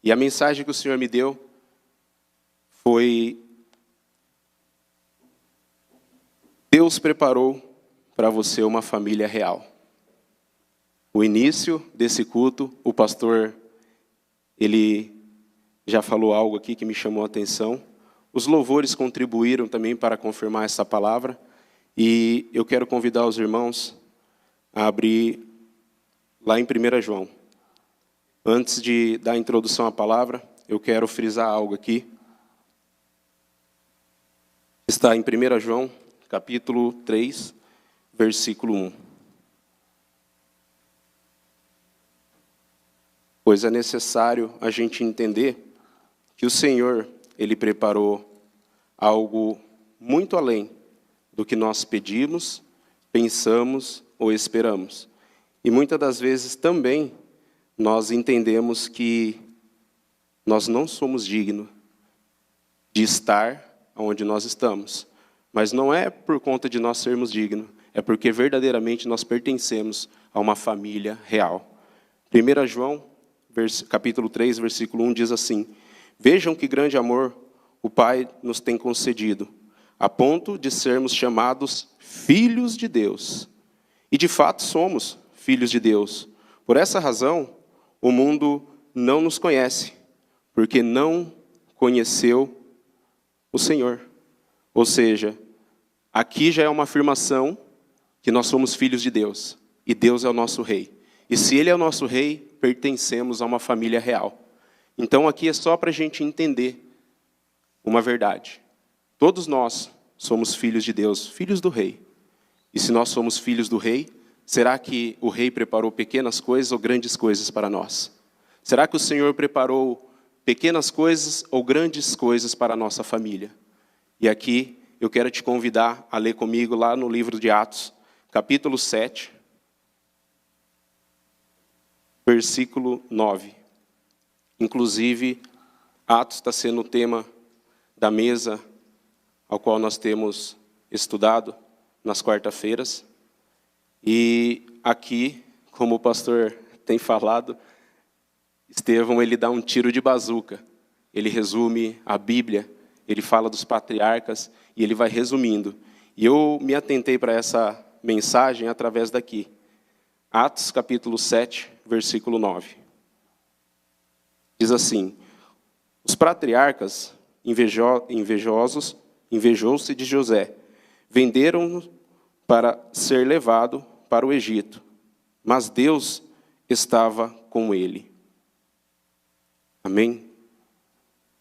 E a mensagem que o Senhor me deu foi: Deus preparou para você uma família real. O início desse culto, o pastor, ele já falou algo aqui que me chamou a atenção. Os louvores contribuíram também para confirmar essa palavra. E eu quero convidar os irmãos a abrir lá em 1 João. Antes de dar a introdução à palavra, eu quero frisar algo aqui. Está em 1 João, capítulo 3, versículo 1. Pois é necessário a gente entender que o Senhor, Ele preparou algo muito além do que nós pedimos, pensamos ou esperamos. E muitas das vezes também nós entendemos que nós não somos dignos de estar onde nós estamos. Mas não é por conta de nós sermos dignos, é porque verdadeiramente nós pertencemos a uma família real. 1 João, capítulo 3, versículo 1 diz assim: Vejam que grande amor o Pai nos tem concedido, a ponto de sermos chamados filhos de Deus. E de fato somos filhos de Deus. Por essa razão, o mundo não nos conhece, porque não conheceu o Senhor. Ou seja, aqui já é uma afirmação que nós somos filhos de Deus, e Deus é o nosso rei. E se Ele é o nosso rei, pertencemos a uma família real. Então aqui é só para a gente entender uma verdade. Todos nós somos filhos de Deus, filhos do rei. E se nós somos filhos do rei, será que o rei preparou pequenas coisas ou grandes coisas para nós? Será que o Senhor preparou pequenas coisas ou grandes coisas para a nossa família? E aqui eu quero te convidar a ler comigo lá no livro de Atos, capítulo 7, versículo 9. Inclusive, Atos está sendo o tema da mesa ao qual nós temos estudado nas quarta-feiras. E aqui, como o pastor tem falado, Estevão, ele dá um tiro de bazuca. Ele resume a Bíblia, ele fala dos patriarcas e ele vai resumindo. E eu me atentei para essa mensagem através daqui. Atos capítulo 7, versículo 9. Diz assim: Os patriarcas invejou-se de José, venderam-no para ser levado para o Egito, mas Deus estava com ele. Amém?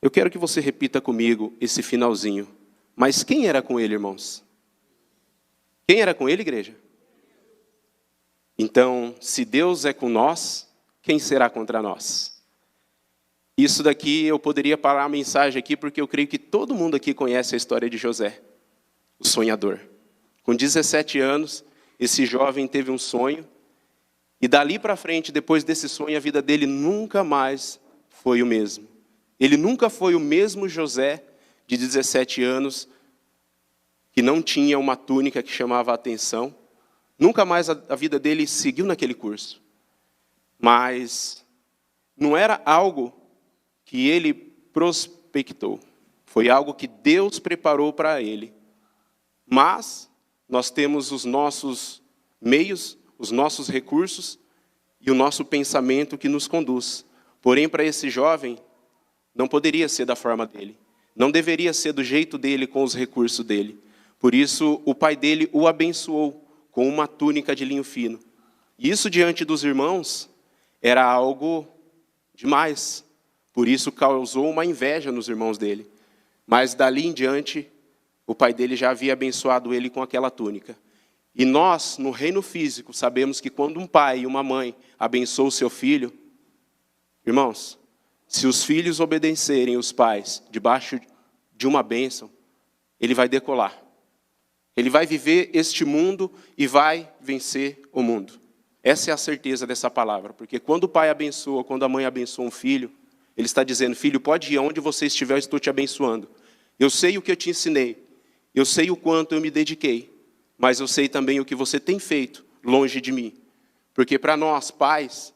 Eu quero que você repita comigo esse finalzinho. Mas quem era com ele, irmãos? Quem era com ele, igreja? Então, se Deus é com nós, quem será contra nós? Isso daqui, eu poderia parar a mensagem aqui, porque eu creio que todo mundo aqui conhece a história de José, o sonhador. Com 17 anos, esse jovem teve um sonho, e dali para frente, depois desse sonho, a vida dele nunca mais foi o mesmo. Ele nunca foi o mesmo José de 17 anos, que não tinha uma túnica que chamava a atenção. Nunca mais a vida dele seguiu naquele curso. Mas não era algo que ele prospectou. Foi algo que Deus preparou para ele. Mas nós temos os nossos meios, os nossos recursos e o nosso pensamento que nos conduz. Porém, para esse jovem, não poderia ser da forma dele. Não deveria ser do jeito dele, com os recursos dele. Por isso, o pai dele o abençoou com uma túnica de linho fino. E isso, diante dos irmãos, era algo demais. Por isso, causou uma inveja nos irmãos dele. Mas, dali em diante, o pai dele já havia abençoado ele com aquela túnica. E nós, no reino físico, sabemos que quando um pai e uma mãe abençoam o seu filho, irmãos, se os filhos obedecerem os pais debaixo de uma bênção, ele vai decolar. Ele vai viver este mundo e vai vencer o mundo. Essa é a certeza dessa palavra. Porque quando o pai abençoa, quando a mãe abençoa um filho, ele está dizendo: filho, pode ir aonde você estiver, eu estou te abençoando. Eu sei o que eu te ensinei. Eu sei o quanto eu me dediquei. Mas eu sei também o que você tem feito longe de mim. Porque para nós, pais,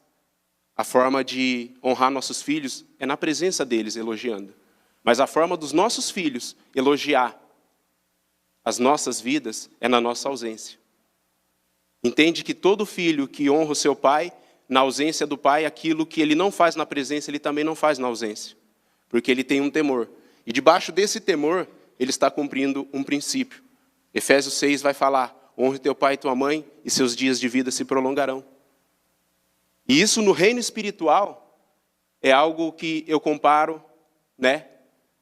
A forma de honrar nossos filhos é na presença deles, elogiando. Mas a forma dos nossos filhos elogiar as nossas vidas é na nossa ausência. Entende que todo filho que honra o seu pai, na ausência do pai, aquilo que ele não faz na presença, ele também não faz na ausência. Porque ele tem um temor. E debaixo desse temor, ele está cumprindo um princípio. Efésios 6 vai falar: honre teu pai e tua mãe, e seus dias de vida se prolongarão. E isso no reino espiritual é algo que eu comparo, né?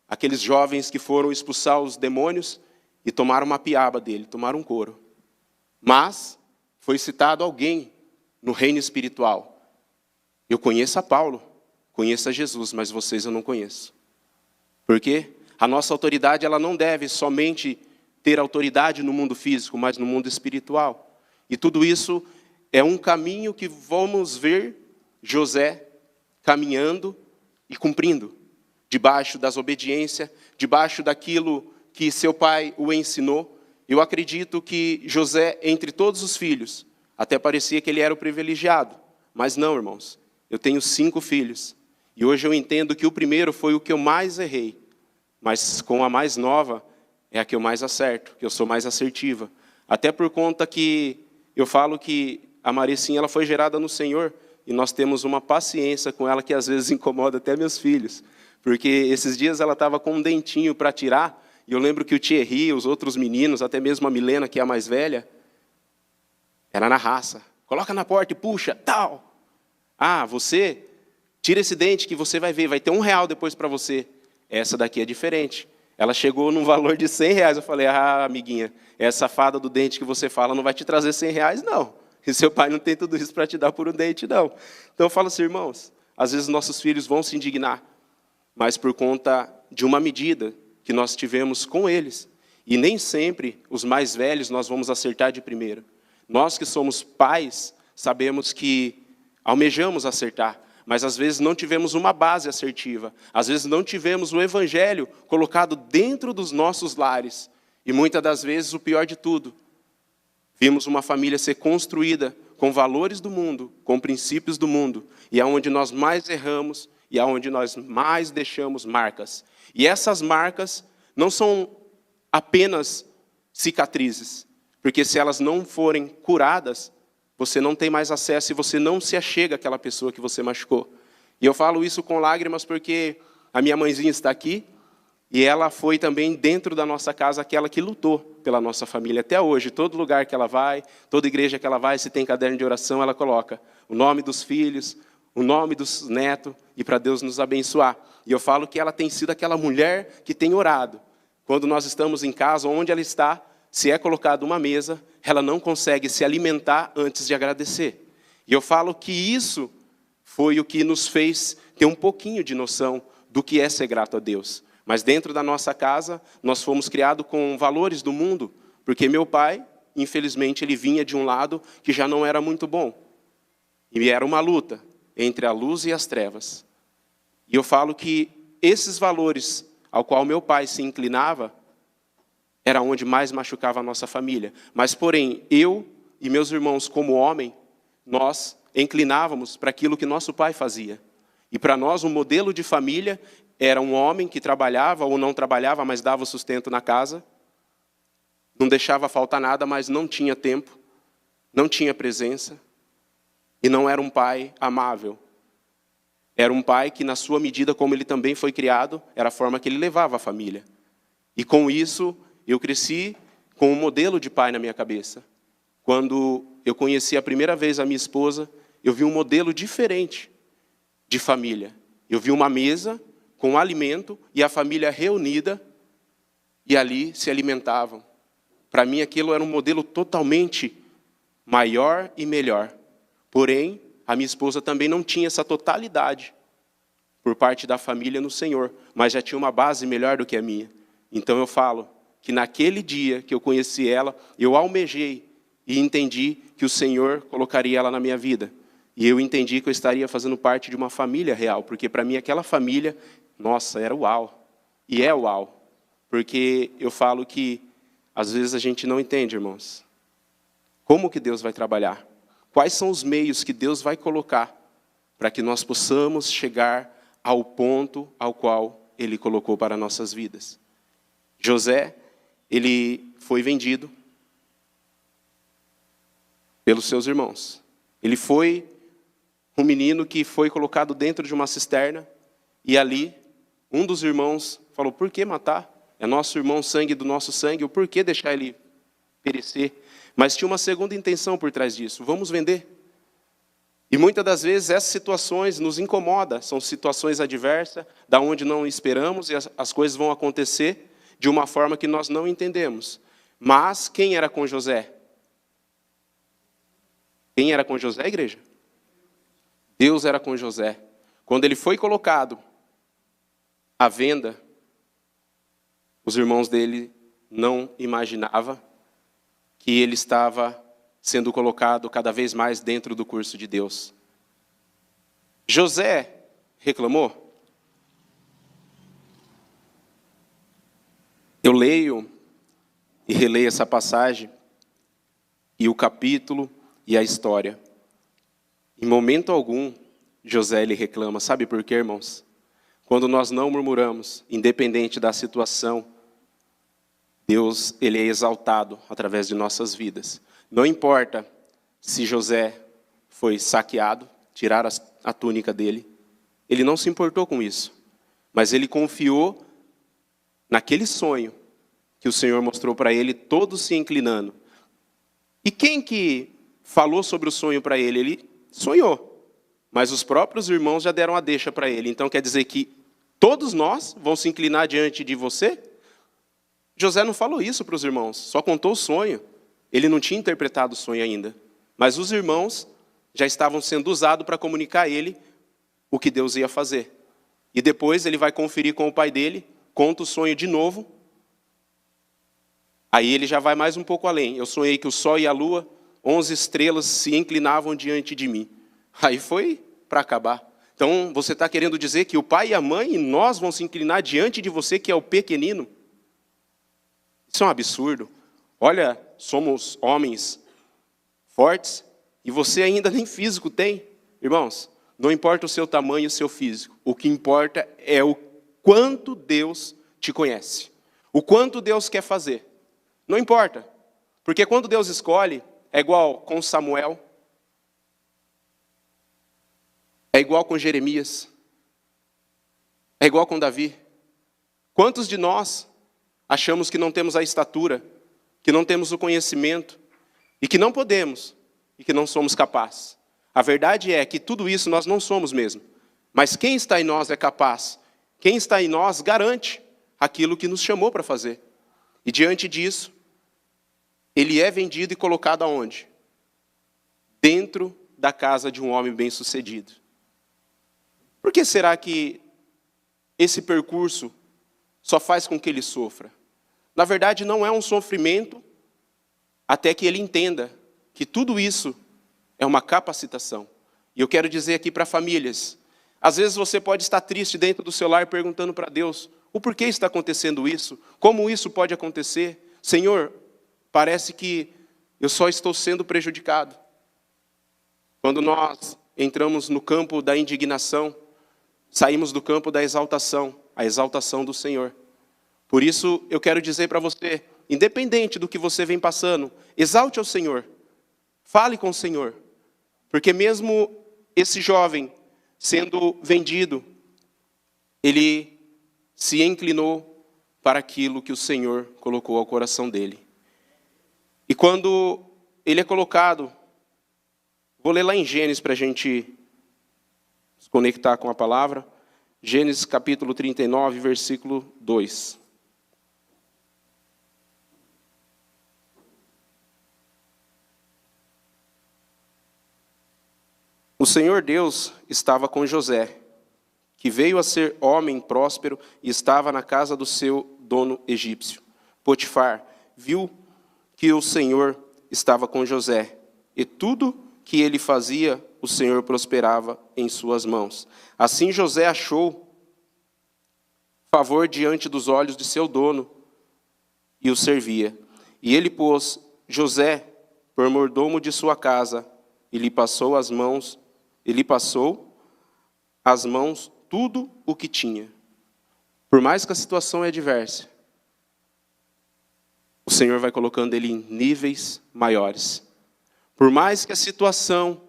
Aqueles jovens que foram expulsar os demônios e tomaram uma piaba dele, tomaram um couro. Mas foi citado alguém no reino espiritual. Eu conheço a Paulo, conheço a Jesus, mas vocês eu não conheço. Por quê? A nossa autoridade, ela não deve somente ter autoridade no mundo físico, mas no mundo espiritual. E tudo isso é um caminho que vamos ver José caminhando e cumprindo, debaixo das obediências, debaixo daquilo que seu pai o ensinou. Eu acredito que José, entre todos os filhos, até parecia que ele era o privilegiado. Mas não, irmãos. Eu tenho 5 filhos. E hoje eu entendo que o primeiro foi o que eu mais errei. Mas com a mais nova, é a que eu mais acerto, que eu sou mais assertiva. Até por conta que eu falo que a Maricinha, ela foi gerada no Senhor. E nós temos uma paciência com ela que às vezes incomoda até meus filhos. Porque esses dias ela estava com um dentinho para tirar. E eu lembro que o Thierry, os outros meninos, até mesmo a Milena, que é a mais velha, era na raça. Coloca na porta e puxa, tal. Ah, você, tira esse dente que você vai ver, vai ter R$1 depois para você. Essa daqui é diferente. Ela chegou num valor de R$100. Eu falei: ah, amiguinha, essa fada do dente que você fala não vai te trazer R$100, não. E seu pai não tem tudo isso para te dar por um dente, não. Então eu falo assim, irmãos, às vezes nossos filhos vão se indignar, mas por conta de uma medida que nós tivemos com eles. E nem sempre os mais velhos nós vamos acertar de primeira. Nós que somos pais, sabemos que almejamos acertar, mas às vezes não tivemos uma base assertiva. Às vezes não tivemos o evangelho colocado dentro dos nossos lares. E muitas das vezes, o pior de tudo, vimos uma família ser construída com valores do mundo, com princípios do mundo, e é onde nós mais erramos, e é onde nós mais deixamos marcas. E essas marcas não são apenas cicatrizes, porque se elas não forem curadas, você não tem mais acesso e você não se achega àquela pessoa que você machucou. E eu falo isso com lágrimas porque a minha mãezinha está aqui e ela foi também dentro da nossa casa aquela que lutou pela nossa família até hoje. Todo lugar que ela vai, toda igreja que ela vai, se tem caderno de oração, ela coloca o nome dos filhos, o nome dos netos, e para Deus nos abençoar. E eu falo que ela tem sido aquela mulher que tem orado. Quando nós estamos em casa, onde ela está, se é colocada uma mesa, ela não consegue se alimentar antes de agradecer. E eu falo que isso foi o que nos fez ter um pouquinho de noção do que é ser grato a Deus. Mas dentro da nossa casa, nós fomos criados com valores do mundo, porque meu pai, infelizmente, ele vinha de um lado que já não era muito bom. E era uma luta entre a luz e as trevas. E eu falo que esses valores ao qual meu pai se inclinava, era onde mais machucava a nossa família. Mas, porém, eu e meus irmãos, como homem, nós inclinávamos para aquilo que nosso pai fazia. E para nós, um modelo de família era um homem que trabalhava ou não trabalhava, mas dava o sustento na casa, não deixava faltar nada, mas não tinha tempo, não tinha presença, e não era um pai amável. Era um pai que, na sua medida, como ele também foi criado, era a forma que ele levava a família. E com isso, eu cresci com um modelo de pai na minha cabeça. Quando eu conheci a primeira vez a minha esposa, eu vi um modelo diferente de família. Eu vi uma mesa com alimento e a família reunida e ali se alimentavam. Para mim, aquilo era um modelo totalmente maior e melhor. Porém, a minha esposa também não tinha essa totalidade por parte da família no Senhor, mas já tinha uma base melhor do que a minha. Então eu falo que naquele dia que eu conheci ela, eu almejei e entendi que o Senhor colocaria ela na minha vida. E eu entendi que eu estaria fazendo parte de uma família real, porque para mim aquela família, nossa, era uau. E é uau. Porque eu falo que às vezes a gente não entende, irmãos. Como que Deus vai trabalhar? Quais são os meios que Deus vai colocar para que nós possamos chegar ao ponto ao qual Ele colocou para nossas vidas. José, ele foi vendido pelos seus irmãos. Ele foi um menino que foi colocado dentro de uma cisterna, e ali um dos irmãos falou: por que matar? É nosso irmão, sangue do nosso sangue, o porquê deixar ele perecer? Mas tinha uma segunda intenção por trás disso: vamos vender. E muitas das vezes essas situações nos incomodam, são situações adversas, da onde não esperamos, e as coisas vão acontecer de uma forma que nós não entendemos. Mas quem era com José? Quem era com José, igreja? Deus era com José. Quando ele foi colocado à venda, os irmãos dele não imaginavam que ele estava sendo colocado cada vez mais dentro do curso de Deus. José reclamou? Eu leio e releio essa passagem, e o capítulo e a história. Em momento algum, José ele reclama. Sabe por quê, irmãos? Quando nós não murmuramos, independente da situação, Deus ele é exaltado através de nossas vidas. Não importa se José foi saqueado, tiraram a túnica dele, ele não se importou com isso, mas ele confiou naquele sonho que o Senhor mostrou para ele, todos se inclinando. E quem que falou sobre o sonho para ele? Ele sonhou, mas os próprios irmãos já deram a deixa para ele. Então quer dizer que todos nós vamos se inclinar diante de você? José não falou isso para os irmãos, só contou o sonho. Ele não tinha interpretado o sonho ainda. Mas os irmãos já estavam sendo usados para comunicar a ele o que Deus ia fazer. E depois ele vai conferir com o pai dele, conta o sonho de novo. Aí ele já vai mais um pouco além. Eu sonhei que o sol e a lua, 11 estrelas se inclinavam diante de mim. Aí foi para acabar. Então você está querendo dizer que o pai e a mãe e nós vamos se inclinar diante de você, que é o pequenino? Isso é um absurdo. Olha, somos homens fortes e você ainda nem físico tem. Irmãos, não importa o seu tamanho e o seu físico. O que importa é o quanto Deus te conhece. O quanto Deus quer fazer. Não importa. Porque quando Deus escolhe, é igual com Samuel. É igual com Jeremias. É igual com Davi. Quantos de nós achamos que não temos a estatura, que não temos o conhecimento, e que não podemos, e que não somos capazes? A verdade é que tudo isso nós não somos mesmo. Mas quem está em nós é capaz. Quem está em nós garante aquilo que nos chamou para fazer. E diante disso, ele é vendido e colocado aonde? Dentro da casa de um homem bem-sucedido. Por que será que esse percurso só faz com que ele sofra? Na verdade, não é um sofrimento até que ele entenda que tudo isso é uma capacitação. E eu quero dizer aqui para famílias, às vezes você pode estar triste dentro do seu lar perguntando para Deus, o porquê está acontecendo isso? Como isso pode acontecer? Senhor, parece que eu só estou sendo prejudicado. Quando nós entramos no campo da indignação, saímos do campo da exaltação, a exaltação do Senhor. Por isso, eu quero dizer para você, independente do que você vem passando, exalte ao Senhor, fale com o Senhor. Porque mesmo esse jovem sendo vendido, ele se inclinou para aquilo que o Senhor colocou ao coração dele. E quando ele é colocado, vou ler lá em Gênesis para a gente se conectar com a palavra. Gênesis capítulo 39, versículo 2. O Senhor Deus estava com José, que veio a ser homem próspero e estava na casa do seu dono egípcio. Potifar viu que o Senhor estava com José, e tudo que ele fazia, o Senhor prosperava em suas mãos. Assim José achou favor diante dos olhos de seu dono e o servia. E ele pôs José por mordomo de sua casa, e lhe passou às mãos tudo o que tinha. Por mais que a situação é adversa, o Senhor vai colocando ele em níveis maiores. Por mais que a situação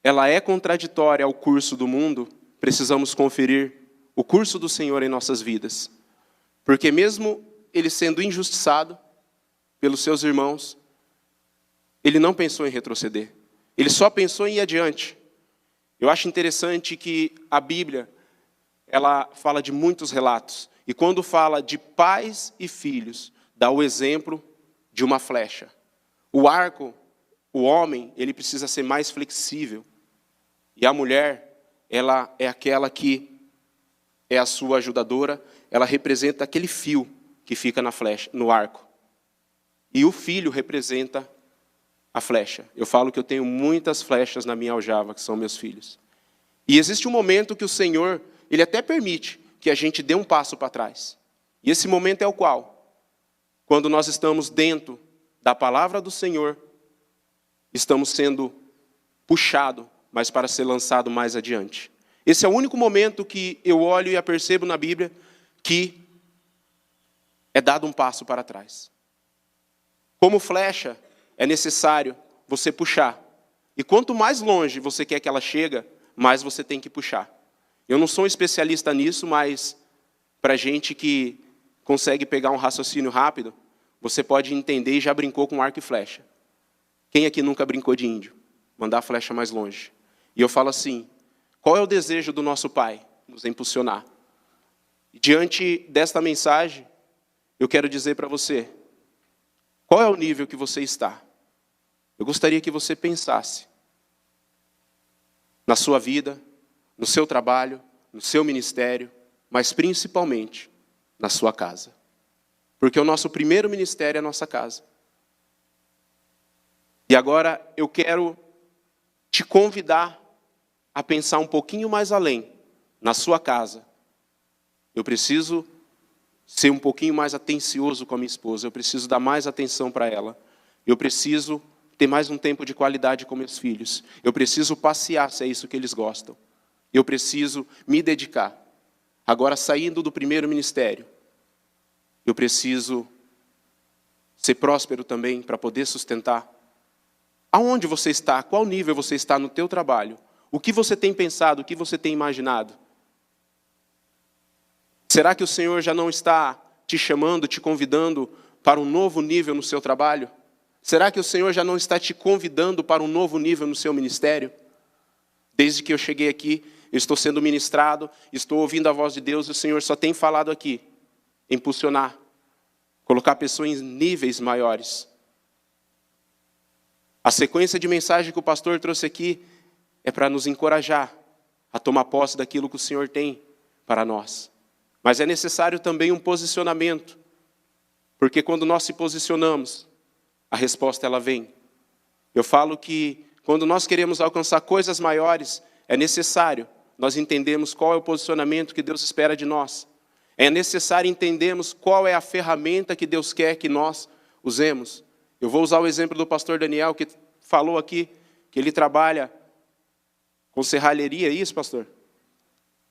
ela é contraditória ao curso do mundo, precisamos conferir o curso do Senhor em nossas vidas. Porque mesmo ele sendo injustiçado pelos seus irmãos, ele não pensou em retroceder. Ele só pensou em ir adiante. Eu acho interessante que a Bíblia, ela fala de muitos relatos. E quando fala de pais e filhos, dá o exemplo de uma flecha. O arco, o homem, ele precisa ser mais flexível. E a mulher, ela é aquela que é a sua ajudadora, ela representa aquele fio que fica na flecha, no arco. E o filho representa a flecha. Eu falo que eu tenho muitas flechas na minha aljava, que são meus filhos. E existe um momento que o Senhor, ele até permite que a gente dê um passo para trás. E esse momento é o qual? Quando nós estamos dentro da palavra do Senhor, estamos sendo puxados, mas para ser lançado mais adiante. Esse é o único momento que eu olho e apercebo na Bíblia que é dado um passo para trás. Como flecha, é necessário você puxar. E quanto mais longe você quer que ela chegue, mais você tem que puxar. Eu não sou um especialista nisso, mas para gente que consegue pegar um raciocínio rápido, você pode entender e já brincou com arco e flecha. Quem aqui nunca brincou de índio? Mandar a flecha mais longe. E eu falo assim, qual é o desejo do nosso Pai? Nos impulsionar. E diante desta mensagem, eu quero dizer para você, qual é o nível que você está? Eu gostaria que você pensasse na sua vida, no seu trabalho, no seu ministério, mas principalmente na sua casa. Porque o nosso primeiro ministério é a nossa casa. E agora eu quero te convidar a pensar um pouquinho mais além, na sua casa. Eu preciso ser um pouquinho mais atencioso com a minha esposa, eu preciso dar mais atenção para ela, eu preciso ter mais um tempo de qualidade com meus filhos, eu preciso passear se é isso que eles gostam, eu preciso me dedicar. Agora, saindo do primeiro ministério, eu preciso ser próspero também para poder sustentar. Aonde você está? Qual nível você está no teu trabalho? O que você tem pensado? O que você tem imaginado? Será que o Senhor já não está te chamando, te convidando para um novo nível no seu trabalho? Será que o Senhor já não está te convidando para um novo nível no seu ministério? Desde que eu cheguei aqui, eu estou sendo ministrado, estou ouvindo a voz de Deus, e o Senhor só tem falado aqui, impulsionar, colocar pessoas em níveis maiores. A sequência de mensagem que o pastor trouxe aqui é para nos encorajar a tomar posse daquilo que o Senhor tem para nós. Mas é necessário também um posicionamento, porque quando nós se posicionamos, a resposta ela vem. Eu falo que quando nós queremos alcançar coisas maiores, é necessário nós entendermos qual é o posicionamento que Deus espera de nós. É necessário entendermos qual é a ferramenta que Deus quer que nós usemos. Eu vou usar o exemplo do pastor Daniel, que falou aqui que ele trabalha com serralheria, é isso, pastor?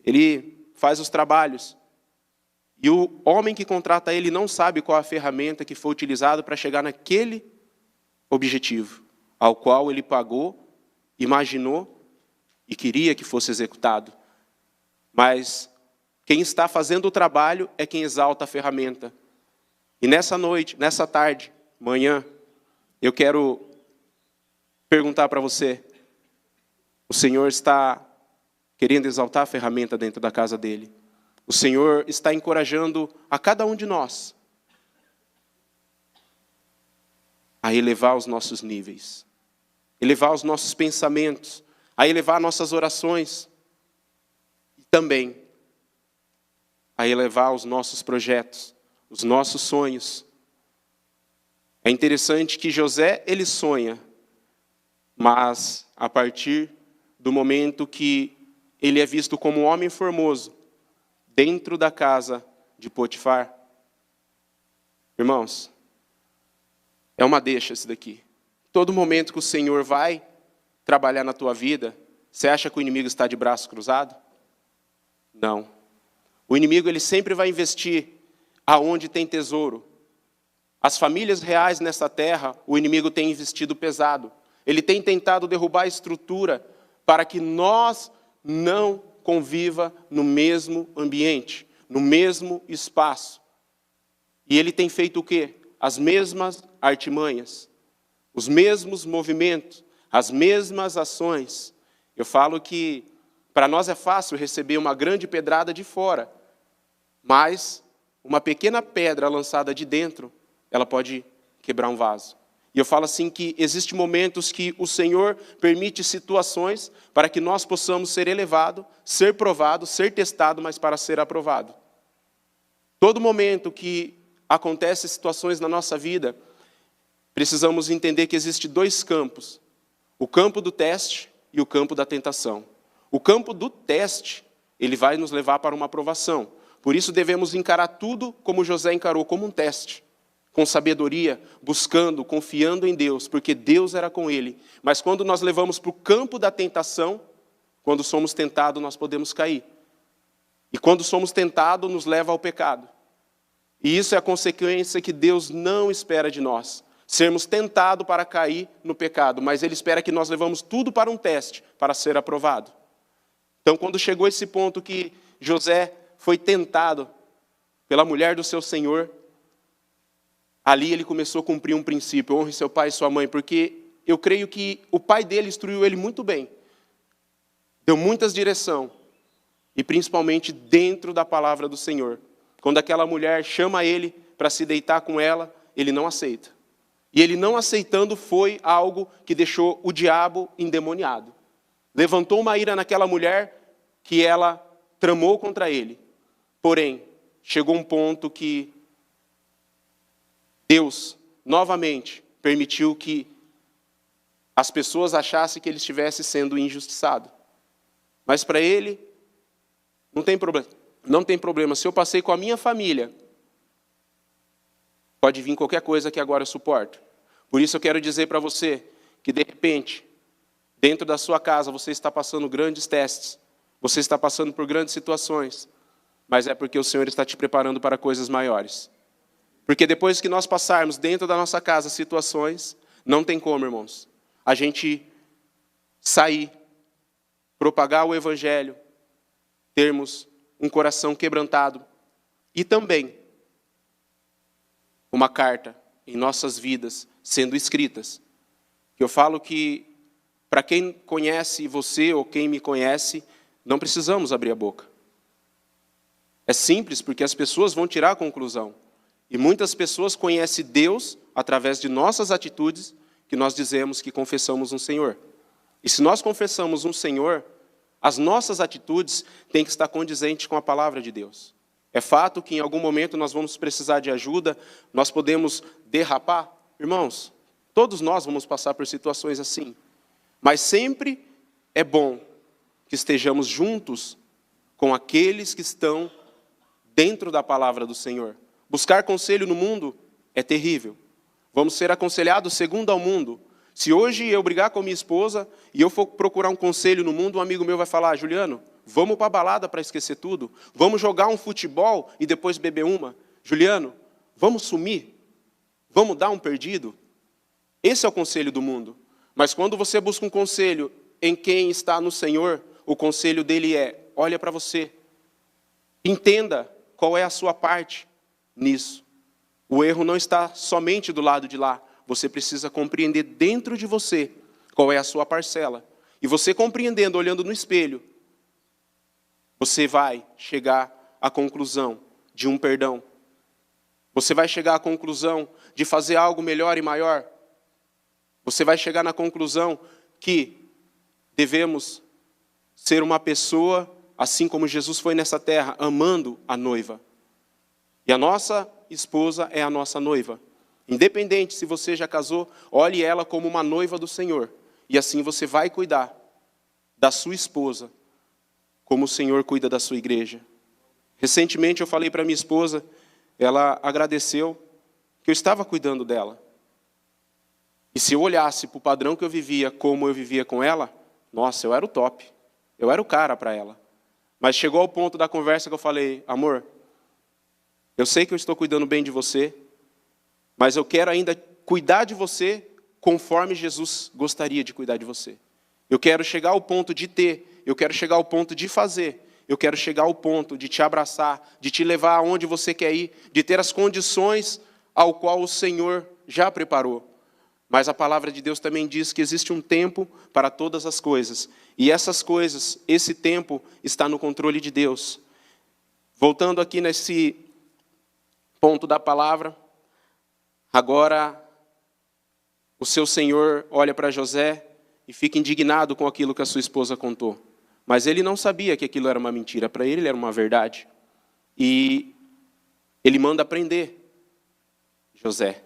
Ele faz os trabalhos. E o homem que contrata ele não sabe qual a ferramenta que foi utilizada para chegar naquele objetivo, ao qual ele pagou, imaginou e queria que fosse executado. Mas quem está fazendo o trabalho é quem exalta a ferramenta. E nessa noite, nessa tarde, manhã, eu quero perguntar para você, o Senhor está querendo exaltar a ferramenta dentro da casa dele? O Senhor está encorajando a cada um de nós a elevar os nossos níveis, elevar os nossos pensamentos, a elevar nossas orações e também a elevar os nossos projetos, os nossos sonhos. É interessante que José, ele sonha, mas a partir do momento que ele é visto como um homem formoso, dentro da casa de Potifar. Irmãos, é uma deixa isso daqui. Todo momento que o Senhor vai trabalhar na tua vida, você acha que o inimigo está de braço cruzado? Não. O inimigo ele sempre vai investir aonde tem tesouro. As famílias reais nessa terra, o inimigo tem investido pesado. Ele tem tentado derrubar a estrutura para que nós não conviva no mesmo ambiente, no mesmo espaço. E ele tem feito o quê? As mesmas artimanhas, os mesmos movimentos, as mesmas ações. Eu falo que para nós é fácil receber uma grande pedrada de fora, mas uma pequena pedra lançada de dentro, ela pode quebrar um vaso. E eu falo assim que existem momentos que o Senhor permite situações para que nós possamos ser elevados, ser provados, ser testados, mas para ser aprovado. Todo momento que acontecem situações na nossa vida, precisamos entender que existem dois campos. O campo do teste e o campo da tentação. O campo do teste, ele vai nos levar para uma aprovação. Por isso devemos encarar tudo como José encarou, como um teste. Com sabedoria, buscando, confiando em Deus, porque Deus era com ele. Mas quando nós levamos para o campo da tentação, quando somos tentados, nós podemos cair. E quando somos tentados, nos leva ao pecado. E isso é a consequência que Deus não espera de nós. Sermos tentados para cair no pecado, mas Ele espera que nós levamos tudo para um teste, para ser aprovado. Então, quando chegou esse ponto que José foi tentado pela mulher do seu senhor, ali ele começou a cumprir um princípio: honre seu pai e sua mãe, porque eu creio que o pai dele instruiu ele muito bem. Deu muitas direções, e principalmente dentro da palavra do Senhor. Quando aquela mulher chama ele para se deitar com ela, ele não aceita. E ele não aceitando foi algo que deixou o diabo endemoniado. Levantou uma ira naquela mulher que ela tramou contra ele. Porém, chegou um ponto que Deus, novamente, permitiu que as pessoas achassem que ele estivesse sendo injustiçado. Mas para ele, não tem problema. Não tem problema. Se eu passei com a minha família, pode vir qualquer coisa que agora eu suporto. Por isso eu quero dizer para você que, de repente, dentro da sua casa, você está passando grandes testes. Você está passando por grandes situações. Mas é porque o Senhor está te preparando para coisas maiores. Porque depois que nós passarmos dentro da nossa casa situações, não tem como, irmãos, a gente sair, propagar o Evangelho, termos um coração quebrantado e também uma carta em nossas vidas sendo escritas. Eu falo que, para quem conhece você ou quem me conhece, não precisamos abrir a boca. É simples, porque as pessoas vão tirar a conclusão. E muitas pessoas conhecem Deus através de nossas atitudes, que nós dizemos que confessamos um Senhor. E se nós confessamos um Senhor, as nossas atitudes têm que estar condizentes com a palavra de Deus. É fato que em algum momento nós vamos precisar de ajuda, nós podemos derrapar. Irmãos, todos nós vamos passar por situações assim. Mas sempre é bom que estejamos juntos com aqueles que estão dentro da palavra do Senhor. Buscar conselho no mundo é terrível. Vamos ser aconselhados segundo ao mundo. Se hoje eu brigar com minha esposa e eu for procurar um conselho no mundo, um amigo meu vai falar: Juliano, vamos para a balada para esquecer tudo? Vamos jogar um futebol e depois beber uma? Juliano, vamos sumir? Vamos dar um perdido? Esse é o conselho do mundo. Mas quando você busca um conselho em quem está no Senhor, o conselho dele é: olha para você. Entenda qual é a sua parte nisso. O erro não está somente do lado de lá. Você precisa compreender dentro de você qual é a sua parcela. E você compreendendo, olhando no espelho, você vai chegar à conclusão de um perdão. Você vai chegar à conclusão de fazer algo melhor e maior. Você vai chegar na conclusão que devemos ser uma pessoa, assim como Jesus foi nessa terra, amando a noiva. E a nossa esposa é a nossa noiva. Independente se você já casou, olhe ela como uma noiva do Senhor. E assim você vai cuidar da sua esposa, como o Senhor cuida da sua igreja. Recentemente eu falei para minha esposa, ela agradeceu que eu estava cuidando dela. E se eu olhasse para o padrão que eu vivia, como eu vivia com ela, nossa, eu era o top. Eu era o cara para ela. Mas chegou ao ponto da conversa que eu falei, amor, eu sei que eu estou cuidando bem de você, mas eu quero ainda cuidar de você conforme Jesus gostaria de cuidar de você. Eu quero chegar ao ponto de ter, eu quero chegar ao ponto de fazer, eu quero chegar ao ponto de te abraçar, de te levar aonde você quer ir, de ter as condições ao qual o Senhor já preparou. Mas a palavra de Deus também diz que existe um tempo para todas as coisas. E essas coisas, esse tempo está no controle de Deus. Voltando aqui nesse ponto da palavra, agora o seu senhor olha para José e fica indignado com aquilo que a sua esposa contou. Mas ele não sabia que aquilo era uma mentira, para ele era uma verdade. E ele manda prender José.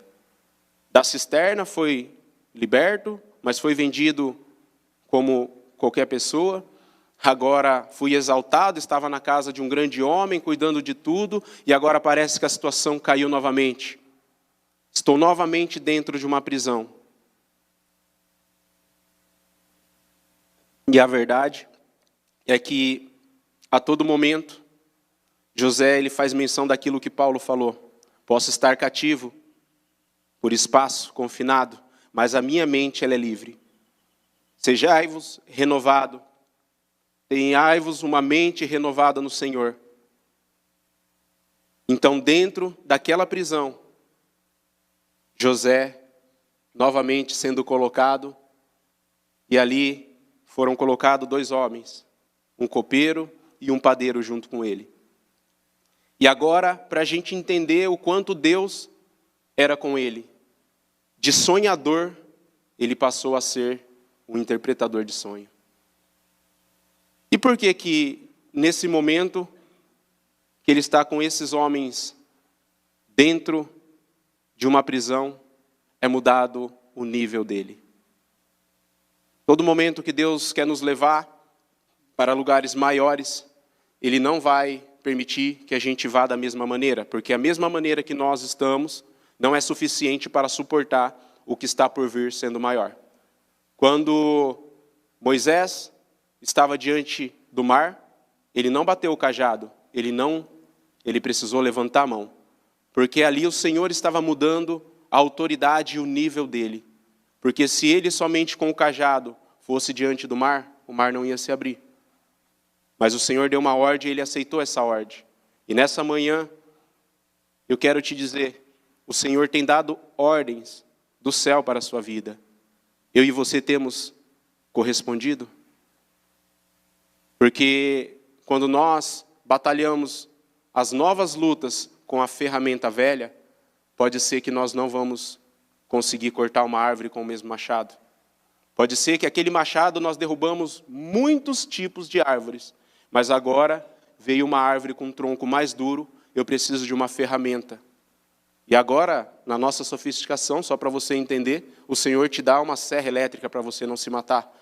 Da cisterna foi liberto, mas foi vendido como qualquer pessoa. Agora fui exaltado, estava na casa de um grande homem, cuidando de tudo, e agora parece que a situação caiu novamente. Estou novamente dentro de uma prisão. E a verdade é que, a todo momento, José ele faz menção daquilo que Paulo falou. Posso estar cativo, por espaço, confinado, mas a minha mente ela é livre. Sejai-vos renovado, tenhai-vos uma mente renovada no Senhor. Então, dentro daquela prisão, José, novamente sendo colocado, e ali foram colocados 2 homens, um copeiro e um padeiro junto com ele. E agora, para a gente entender o quanto Deus era com ele, de sonhador, ele passou a ser um interpretador de sonho. E por que que, nesse momento, que ele está com esses homens dentro de uma prisão, é mudado o nível dele? Todo momento que Deus quer nos levar para lugares maiores, Ele não vai permitir que a gente vá da mesma maneira, porque a mesma maneira que nós estamos não é suficiente para suportar o que está por vir sendo maior. Quando Moisés estava diante do mar, ele não bateu o cajado, ele precisou levantar a mão, porque ali o Senhor estava mudando a autoridade e o nível dele. Porque se ele somente com o cajado fosse diante do mar, o mar não ia se abrir. Mas o Senhor deu uma ordem e ele aceitou essa ordem. E nessa manhã, eu quero te dizer, o Senhor tem dado ordens do céu para a sua vida. Eu e você temos correspondido? Porque quando nós batalhamos as novas lutas com a ferramenta velha, pode ser que nós não vamos conseguir cortar uma árvore com o mesmo machado. Pode ser que aquele machado nós derrubamos muitos tipos de árvores, mas agora veio uma árvore com um tronco mais duro, eu preciso de uma ferramenta. E agora, na nossa sofisticação, só para você entender, o Senhor te dá uma serra elétrica para você não se matar,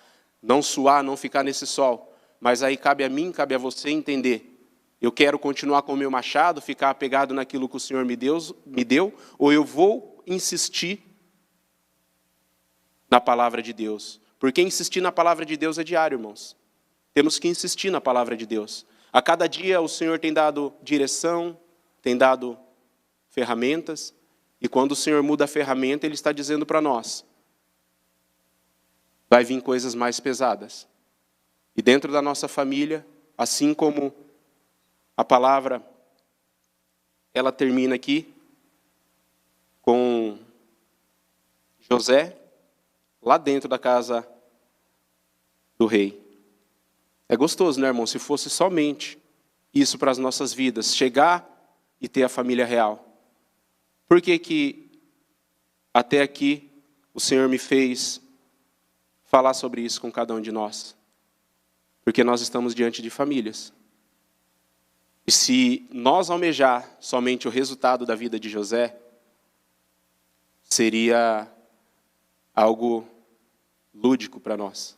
não suar, não ficar nesse sol. Mas aí cabe a mim, cabe a você entender. Eu quero continuar com o meu machado, ficar apegado naquilo que o Senhor me deu, ou eu vou insistir na palavra de Deus. Porque insistir na palavra de Deus é diário, irmãos. Temos que insistir na palavra de Deus. A cada dia o Senhor tem dado direção, tem dado ferramentas, e quando o Senhor muda a ferramenta, Ele está dizendo para nós, vai vir coisas mais pesadas. E dentro da nossa família, assim como a palavra, ela termina aqui, com José, lá dentro da casa do rei. É gostoso, né, irmão? Se fosse somente isso para as nossas vidas, chegar e ter a família real. Por que que até aqui o Senhor me fez falar sobre isso com cada um de nós? Porque nós estamos diante de famílias. E se nós almejar somente o resultado da vida de José, seria algo lúdico para nós.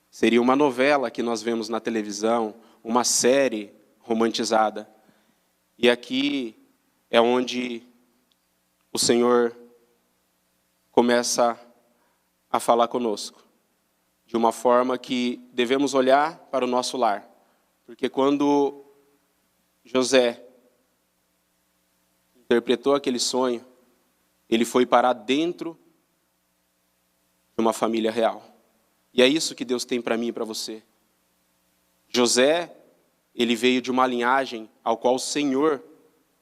Seria uma novela que nós vemos na televisão, uma série romantizada. E aqui é onde o Senhor começa a falar conosco, de uma forma que devemos olhar para o nosso lar. Porque quando José interpretou aquele sonho, ele foi parar dentro de uma família real. E é isso que Deus tem para mim e para você. José, ele veio de uma linhagem ao qual o Senhor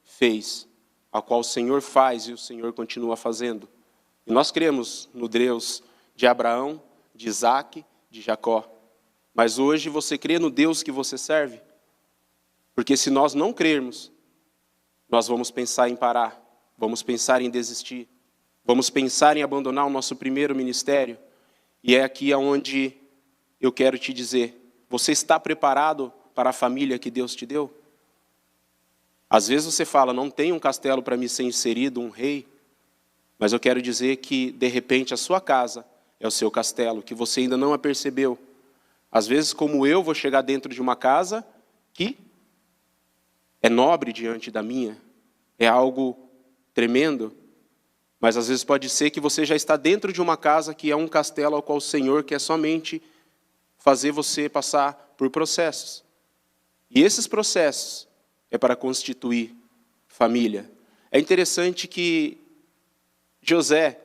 fez, ao qual o Senhor faz e o Senhor continua fazendo. E nós cremos no Deus de Abraão, de Isaac, de Jacó. Mas hoje você crê no Deus que você serve? Porque se nós não crermos, nós vamos pensar em parar, vamos pensar em desistir, vamos pensar em abandonar o nosso primeiro ministério. E é aqui onde eu quero te dizer, você está preparado para a família que Deus te deu? Às vezes você fala, não tem um castelo para me ser inserido, um rei. Mas eu quero dizer que, de repente, a sua casa é o seu castelo, que você ainda não a percebeu. Às vezes, como eu vou chegar dentro de uma casa que é nobre diante da minha, é algo tremendo, mas às vezes pode ser que você já está dentro de uma casa que é um castelo ao qual o Senhor quer somente fazer você passar por processos. E esses processos é para constituir família. É interessante que José,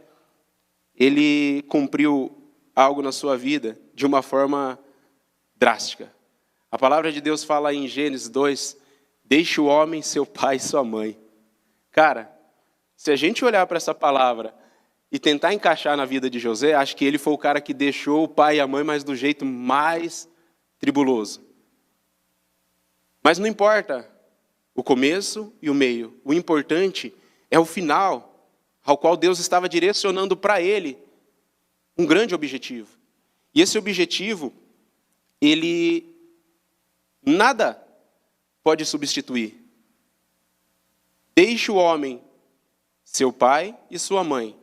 ele cumpriu algo na sua vida de uma forma drástica. A palavra de Deus fala em Gênesis 2, deixe o homem, seu pai e sua mãe. Cara, se a gente olhar para essa palavra e tentar encaixar na vida de José, acho que ele foi o cara que deixou o pai e a mãe, mas do jeito mais tribuloso. Mas não importa o começo e o meio. O importante é o final, ao qual Deus estava direcionando para ele um grande objetivo. E esse objetivo, nada pode substituir. Deixe o homem, seu pai e sua mãe.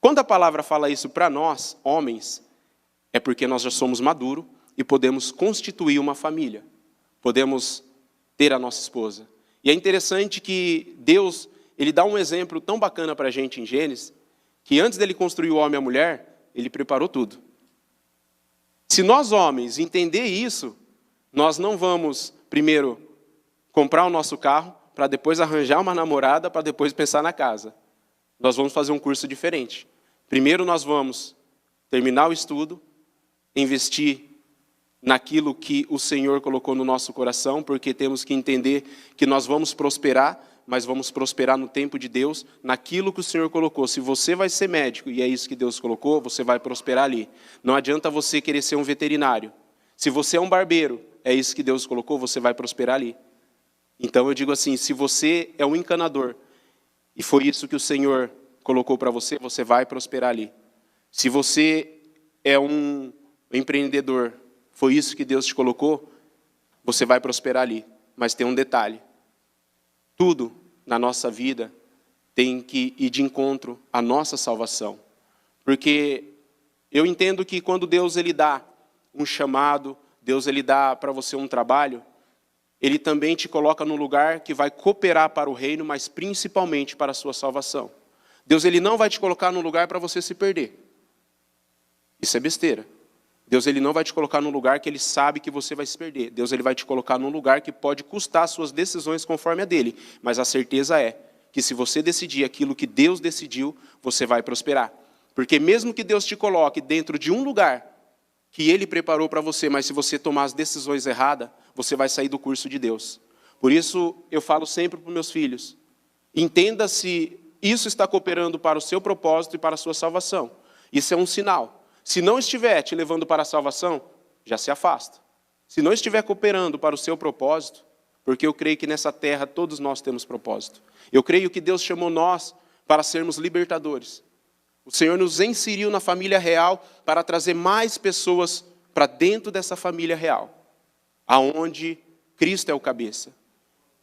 Quando a palavra fala isso para nós, homens, é porque nós já somos maduros e podemos constituir uma família. Podemos ter a nossa esposa. E é interessante que Deus, ele dá um exemplo tão bacana para a gente em Gênesis, que antes dele construir o homem e a mulher, ele preparou tudo. Se nós homens entender isso, nós não vamos primeiro comprar o nosso carro, para depois arranjar uma namorada, para depois pensar na casa. Nós vamos fazer um curso diferente. Primeiro nós vamos terminar o estudo, investir naquilo que o Senhor colocou no nosso coração, porque temos que entender que nós vamos prosperar, mas vamos prosperar no tempo de Deus, naquilo que o Senhor colocou. Se você vai ser médico, e é isso que Deus colocou, você vai prosperar ali. Não adianta você querer ser um veterinário. Se você é um barbeiro, é isso que Deus colocou, você vai prosperar ali. Então eu digo assim, se você é um encanador, e foi isso que o Senhor colocou para você, você vai prosperar ali. Se você é um empreendedor, foi isso que Deus te colocou, você vai prosperar ali. Mas tem um detalhe. Tudo na nossa vida tem que ir de encontro à nossa salvação. Porque eu entendo que quando Deus ele dá um chamado, Deus ele dá para você um trabalho, ele também te coloca num lugar que vai cooperar para o reino, mas principalmente para a sua salvação. Deus ele não vai te colocar num lugar para você se perder. Isso é besteira. Deus ele não vai te colocar num lugar que ele sabe que você vai se perder. Deus ele vai te colocar num lugar que pode custar suas decisões conforme a dele. Mas a certeza é que se você decidir aquilo que Deus decidiu, você vai prosperar. Porque mesmo que Deus te coloque dentro de um lugar que ele preparou para você, mas se você tomar as decisões erradas, você vai sair do curso de Deus. Por isso eu falo sempre para os meus filhos, entenda se isso está cooperando para o seu propósito e para a sua salvação. Isso é um sinal. Se não estiver te levando para a salvação, já se afasta. Se não estiver cooperando para o seu propósito, porque eu creio que nessa terra todos nós temos propósito. Eu creio que Deus chamou nós para sermos libertadores. O Senhor nos inseriu na família real para trazer mais pessoas para dentro dessa família real, aonde Cristo é o cabeça.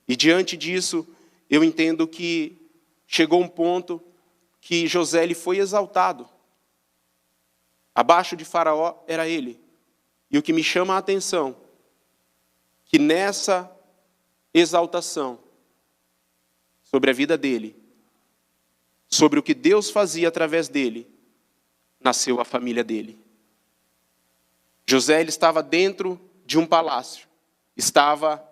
E diante disso, eu entendo que chegou um ponto que José ele foi exaltado. Abaixo de Faraó era ele. E o que me chama a atenção, que nessa exaltação sobre a vida dele, sobre o que Deus fazia através dele, nasceu a família dele. José ele estava dentro de um palácio estava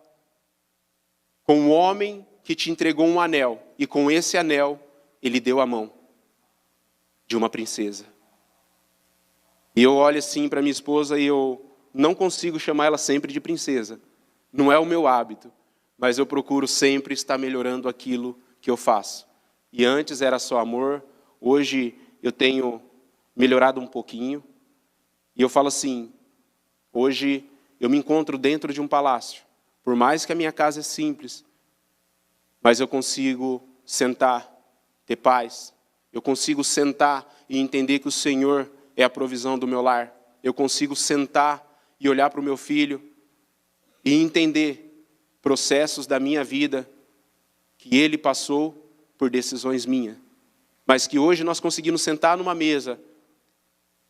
com um homem que te entregou um anel, e com esse anel ele deu a mão de uma princesa. E eu olho assim para minha esposa e eu não consigo chamar ela sempre de princesa. Não é o meu hábito, mas eu procuro sempre estar melhorando aquilo que eu faço. E antes era só amor, hoje eu tenho melhorado um pouquinho. E eu falo assim, hoje eu me encontro dentro de um palácio. Por mais que a minha casa é simples, mas eu consigo sentar, ter paz. Eu consigo sentar e entender que o Senhor é a provisão do meu lar. Eu consigo sentar e olhar para o meu filho e entender processos da minha vida que ele passou por decisões minhas. Mas que hoje nós conseguimos sentar numa mesa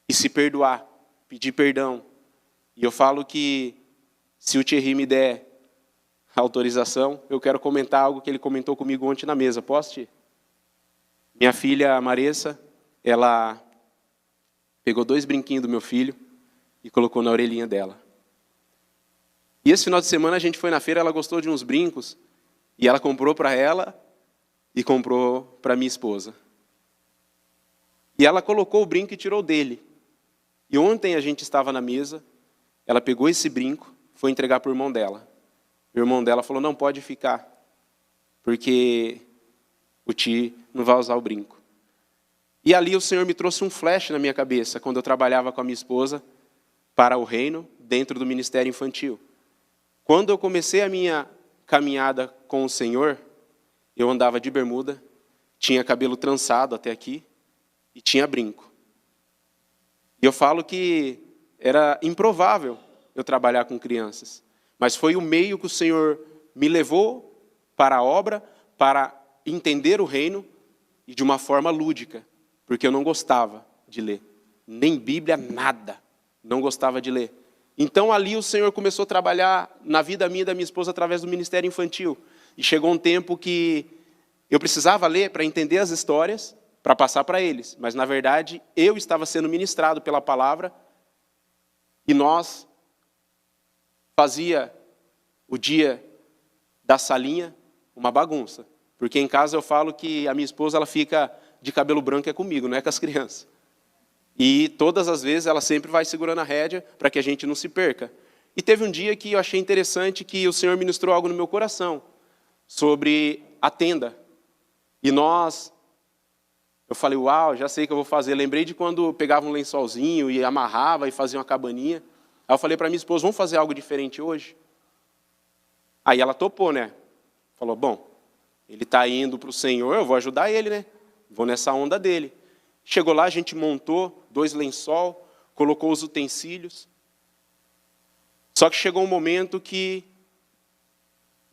e se perdoar, pedir perdão. E eu falo que se o Thierry me der autorização, eu quero comentar algo que ele comentou comigo ontem na mesa. Posso, Thierry? Minha filha Marissa, ela pegou 2 brinquinhos do meu filho e colocou na orelhinha dela. E esse final de semana a gente foi na feira, ela gostou de uns brincos, e ela comprou para ela e comprou para minha esposa. E ela colocou o brinco e tirou dele. E ontem a gente estava na mesa, ela pegou esse brinco, foi entregar para o irmão dela. O irmão dela falou, não, pode ficar, porque o Ti não vai usar o brinco. E ali o Senhor me trouxe um flash na minha cabeça, quando eu trabalhava com a minha esposa, para o reino, dentro do ministério infantil. Quando eu comecei a minha caminhada com o Senhor, eu andava de bermuda, tinha cabelo trançado até aqui, e tinha brinco. E eu falo que era improvável eu trabalhar com crianças. Mas foi o meio que o Senhor me levou para a obra, para entender o reino, e de uma forma lúdica. Porque eu não gostava de ler. Nem Bíblia, nada. Não gostava de ler. Então ali o Senhor começou a trabalhar na vida minha e da minha esposa através do ministério infantil. E chegou um tempo que eu precisava ler para entender as histórias, para passar para eles. Mas, na verdade, eu estava sendo ministrado pela palavra e nós fazia o dia da salinha uma bagunça. Porque em casa eu falo que a minha esposa ela fica de cabelo branco é comigo, não é com as crianças. E todas as vezes ela sempre vai segurando a rédea para que a gente não se perca. E teve um dia que eu achei interessante que o Senhor ministrou algo no meu coração sobre a tenda. E eu falei, uau, já sei o que eu vou fazer. Lembrei de quando eu pegava um lençolzinho e amarrava e fazia uma cabaninha. Aí eu falei para minha esposa, vamos fazer algo diferente hoje? Aí ela topou, né? Falou, bom, ele está indo para o Senhor, eu vou ajudar ele, né? Vou nessa onda dele. Chegou lá, a gente montou 2 lençóis, colocou os utensílios. Só que chegou um momento que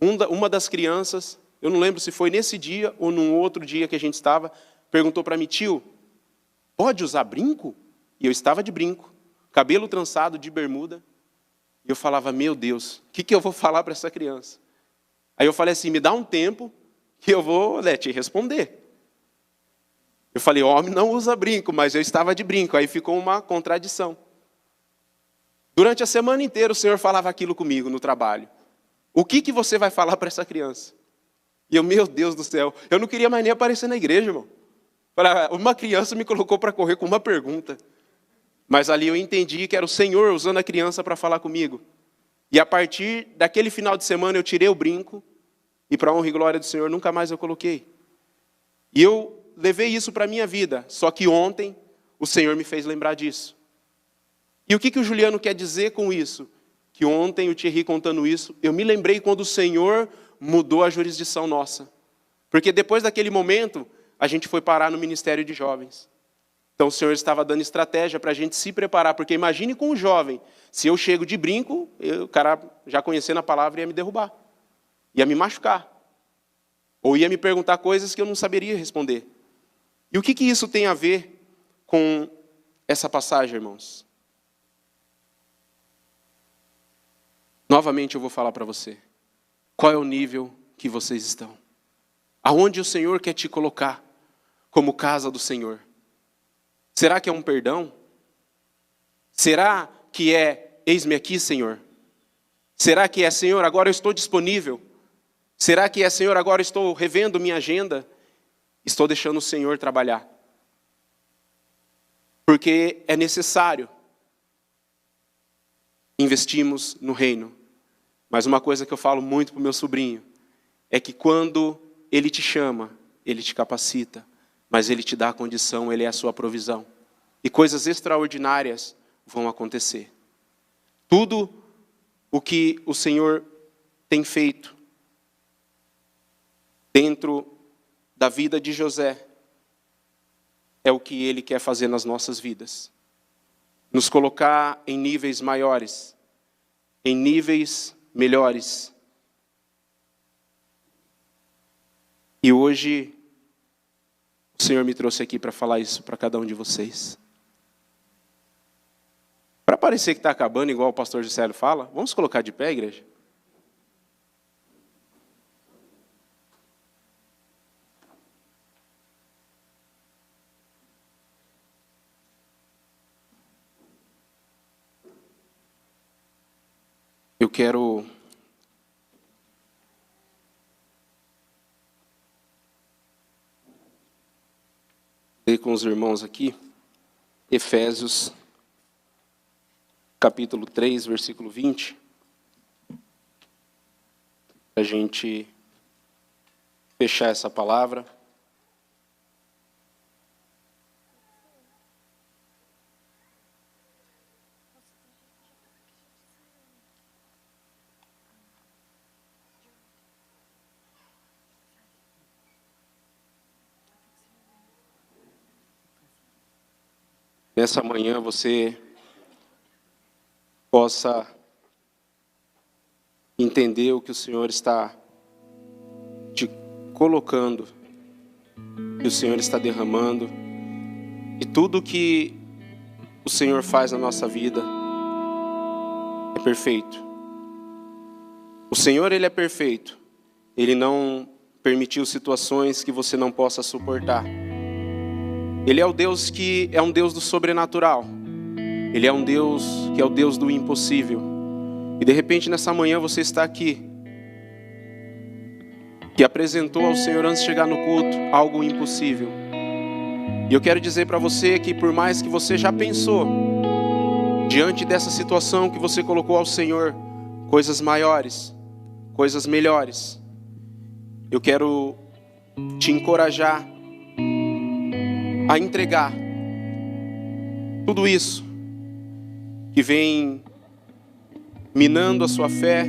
uma das crianças, eu não lembro se foi nesse dia ou num outro dia que a gente estava, perguntou para mim, tio, pode usar brinco? E eu estava de brinco, cabelo trançado, de bermuda. E eu falava, meu Deus, o que eu vou falar para essa criança? Aí eu falei assim, me dá um tempo que eu vou te responder. Eu falei, homem não usa brinco, mas eu estava de brinco. Aí ficou uma contradição. Durante a semana inteira o Senhor falava aquilo comigo no trabalho. O que você vai falar para essa criança? E eu, meu Deus do céu, eu não queria mais nem aparecer na igreja, irmão. Uma criança me colocou para correr com uma pergunta. Mas ali eu entendi que era o Senhor usando a criança para falar comigo. E a partir daquele final de semana eu tirei o brinco e para a honra e glória do Senhor nunca mais eu coloquei. E eu levei isso para a minha vida, só que ontem o Senhor me fez lembrar disso. E o que o Juliano quer dizer com isso? Que ontem o Thierry contando isso, eu me lembrei quando o Senhor mudou a jurisdição nossa. Porque depois daquele momento, a gente foi parar no Ministério de Jovens. Então o Senhor estava dando estratégia para a gente se preparar, porque imagine com um jovem, se eu chego de brinco, o cara já conhecendo a palavra ia me derrubar, ia me machucar, ou ia me perguntar coisas que eu não saberia responder. E o que isso tem a ver com essa passagem, irmãos? Novamente eu vou falar para você. Qual é o nível que vocês estão? Aonde o Senhor quer te colocar como casa do Senhor? Será que é um perdão? Será que é, eis-me aqui, Senhor? Será que é, Senhor, agora eu estou disponível? Será que é, Senhor, agora eu estou revendo minha agenda? Estou deixando o Senhor trabalhar. Porque é necessário investirmos no reino. Mas uma coisa que eu falo muito para o meu sobrinho é que quando Ele te chama, Ele te capacita, mas Ele te dá a condição, Ele é a sua provisão. E coisas extraordinárias vão acontecer. Tudo o que o Senhor tem feito dentro da vida de José é o que Ele quer fazer nas nossas vidas. Nos colocar em níveis maiores, em níveis melhores. E hoje, o Senhor me trouxe aqui para falar isso para cada um de vocês. Para parecer que está acabando, igual o pastor Juscelio fala, vamos colocar de pé, igreja? Eu quero ler com os irmãos aqui, Efésios, capítulo 3, versículo 20, para a gente fechar essa palavra. Nessa manhã você possa entender o que o Senhor está te colocando, que o Senhor está derramando, e tudo que o Senhor faz na nossa vida é perfeito. O Senhor, Ele é perfeito. Ele não permitiu situações que você não possa suportar. Ele é o Deus que é um Deus do sobrenatural. Ele é um Deus que é o Deus do impossível. E de repente nessa manhã você está aqui, que apresentou ao Senhor antes de chegar no culto algo impossível. E eu quero dizer para você que por mais que você já pensou, diante dessa situação que você colocou ao Senhor, coisas maiores, coisas melhores, eu quero te encorajar a entregar tudo isso que vem minando a sua fé,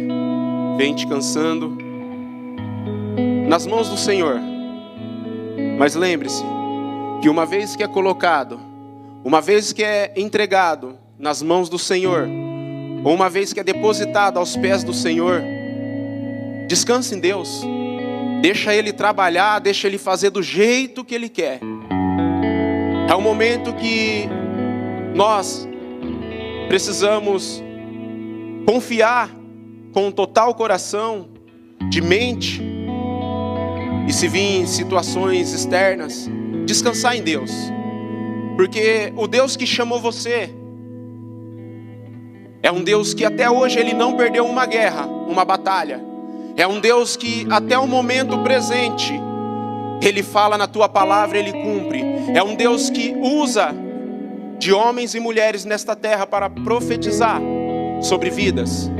vem te cansando, nas mãos do Senhor. Mas lembre-se que uma vez que é colocado, uma vez que é entregado nas mãos do Senhor, ou uma vez que é depositado aos pés do Senhor, descanse em Deus, deixa Ele trabalhar, deixa Ele fazer do jeito que Ele quer. É um momento que nós precisamos confiar com um total coração, de mente, e se vir em situações externas, descansar em Deus. Porque o Deus que chamou você é um Deus que até hoje Ele não perdeu uma guerra, uma batalha. É um Deus que até o momento presente Ele fala na tua palavra, Ele cumpre. É um Deus que usa de homens e mulheres nesta terra para profetizar sobre vidas.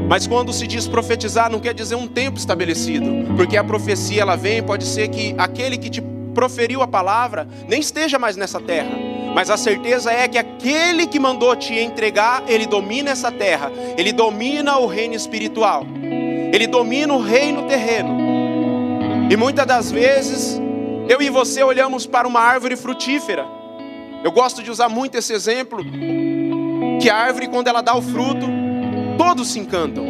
Mas quando se diz profetizar, não quer dizer um tempo estabelecido. Porque a profecia, ela vem, pode ser que aquele que te proferiu a palavra nem esteja mais nessa terra. Mas a certeza é que aquele que mandou te entregar, ele domina essa terra. Ele domina o reino espiritual. Ele domina o reino terreno. E muitas das vezes, eu e você olhamos para uma árvore frutífera. Eu gosto de usar muito esse exemplo, que a árvore, quando ela dá o fruto, todos se encantam.